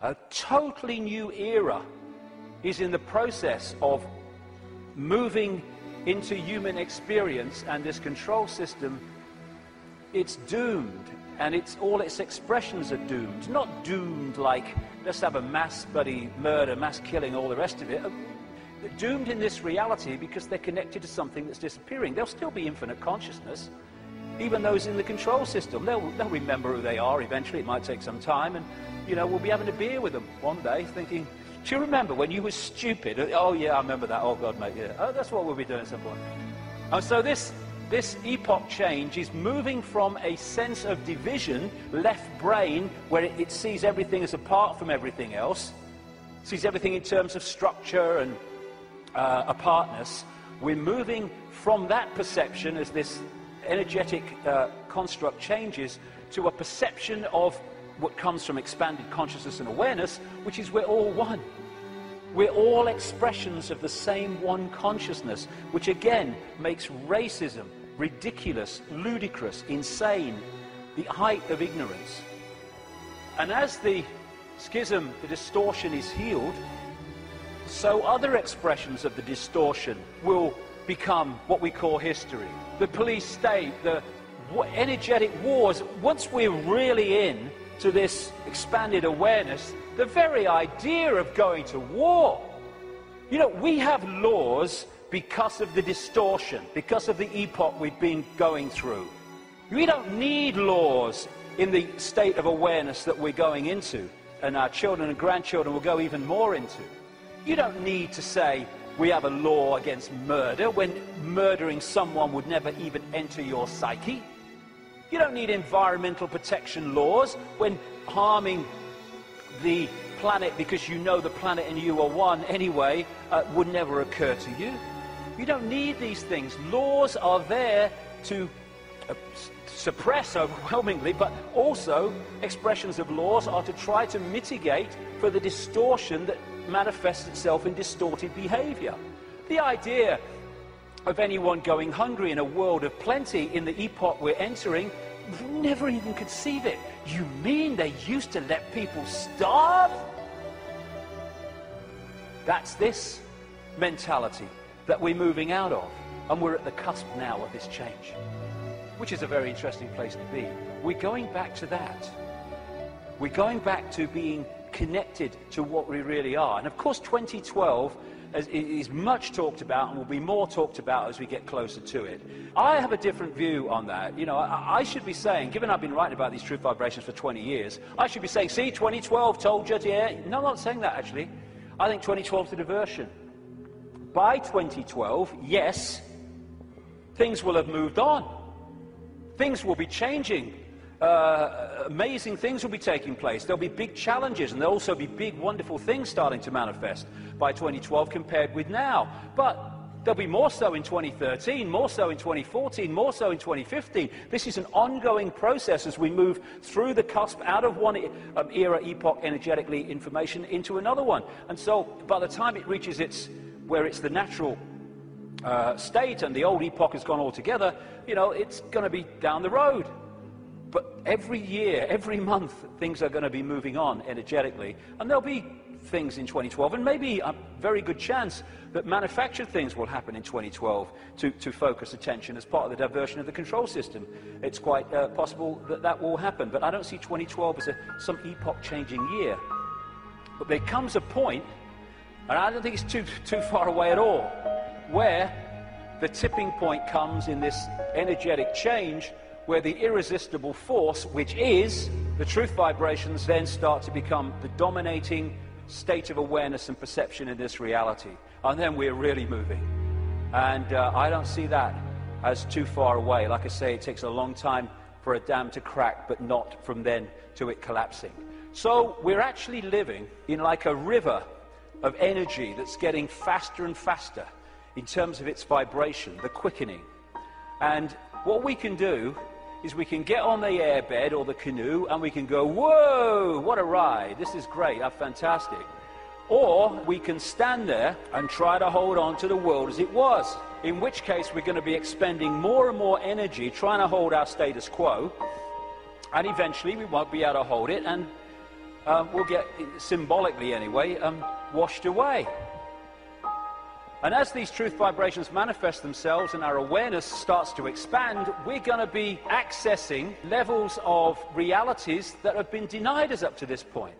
A totally new era is in the process of moving into human experience, and this control system, it's doomed, and all its expressions are doomed. Not doomed like, let's have a mass bloody murder, mass killing, all the rest of it. They're doomed in this reality because they're connected to something that's disappearing. There'll still be infinite consciousness. Even those in the control system, they'll remember who they are eventually. It might take some time, and we'll be having a beer with them one day thinking, do you remember when you were stupid? Oh yeah, I remember that. Oh God, mate, yeah. Oh, that's what we'll be doing at some point. And so this epoch change is moving from a sense of division, left brain, where it sees everything as apart from everything else, sees everything in terms of structure and apartness. We're moving from that perception as this energetic construct changes to a perception of what comes from expanded consciousness and awareness, which is we're all one. We're all expressions of the same one consciousness, which again makes racism ridiculous, ludicrous, insane, the height of ignorance. And as the schism, the distortion is healed, so other expressions of the distortion will become what we call history. The police state, the energetic wars, once we're really in to this expanded awareness, the very idea of going to war. We have laws because of the distortion, because of the epoch we've been going through. We don't need laws in the state of awareness that we're going into, and our children and grandchildren will go even more into. You don't need to say we have a law against murder when murdering someone would never even enter your psyche. You don't need environmental protection laws when harming the planet because you know the planet and you are one anyway would never occur to you. You don't need these things. Laws are there to suppress overwhelmingly, but also expressions of laws are to try to mitigate for the distortion that manifests itself in distorted behavior. The idea of anyone going hungry in a world of plenty in the epoch we're entering, never even conceive it. You mean they used to let people starve? That's this mentality that we're moving out of, and we're at the cusp now of this change, which is a very interesting place to be. We're going back to that. We're going back to being connected to what we really are. And of course 2012 is much talked about and will be more talked about as we get closer to it. I have a different view on that. I should be saying, given I've been writing about these truth vibrations for 20 years, I should be saying, see, 2012 told you, yeah. No, I'm not saying that actually. I think 2012 is a diversion. By 2012, yes, things will have moved on. Things will be changing. Amazing things will be taking place. There'll be big challenges, and there'll also be big, wonderful things starting to manifest by 2012 compared with now. But there'll be more so in 2013, more so in 2014, more so in 2015. This is an ongoing process as we move through the cusp out of one era, epoch, energetically, information, into another one. And so by the time it reaches where it's the natural state and the old epoch has gone altogether, it's going to be down the road. But every year, every month, things are going to be moving on energetically. And there'll be things in 2012, and maybe a very good chance that manufactured things will happen in 2012 to focus attention as part of the diversion of the control system. It's quite possible that that will happen, but I don't see 2012 as some epoch-changing year. But there comes a point, and I don't think it's too far away at all, where the tipping point comes in this energetic change, where the irresistible force, which is the truth vibrations, then start to become the dominating state of awareness and perception in this reality. And then we're really moving. And I don't see that as too far away. Like I say, it takes a long time for a dam to crack, but not from then to it collapsing. So we're actually living in like a river of energy that's getting faster and faster in terms of its vibration, the quickening. And what we can do is we can get on the airbed or the canoe and we can go, whoa, what a ride, this is great, that's fantastic. Or we can stand there and try to hold on to the world as it was, in which case we're going to be expending more and more energy trying to hold our status quo, and eventually we won't be able to hold it, and will get, symbolically anyway, washed away. And as these truth vibrations manifest themselves and our awareness starts to expand, we're going to be accessing levels of realities that have been denied us up to this point.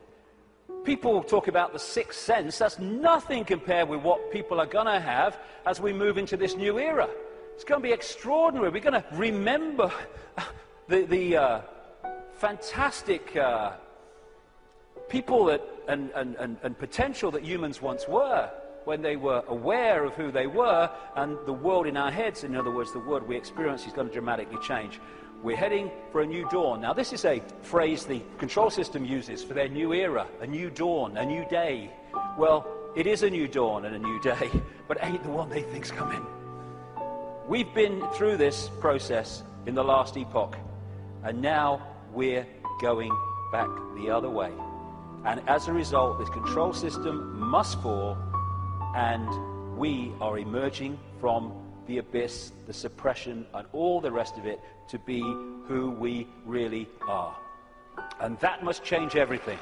People talk about the sixth sense. That's nothing compared with what people are going to have as we move into this new era. It's going to be extraordinary. We're going to remember the fantastic people that, and potential that humans once were, when they were aware of who they were, and the world in our heads, in other words, the world we experience, is going to dramatically change. We're heading for a new dawn. Now, this is a phrase the control system uses for their new era, a new dawn, a new day. Well, it is a new dawn and a new day, but ain't the one they think's coming. We've been through this process in the last epoch, and now we're going back the other way. And as a result, this control system must fall, and we are emerging from the abyss, the suppression, and all the rest of it to be who we really are. And that must change everything.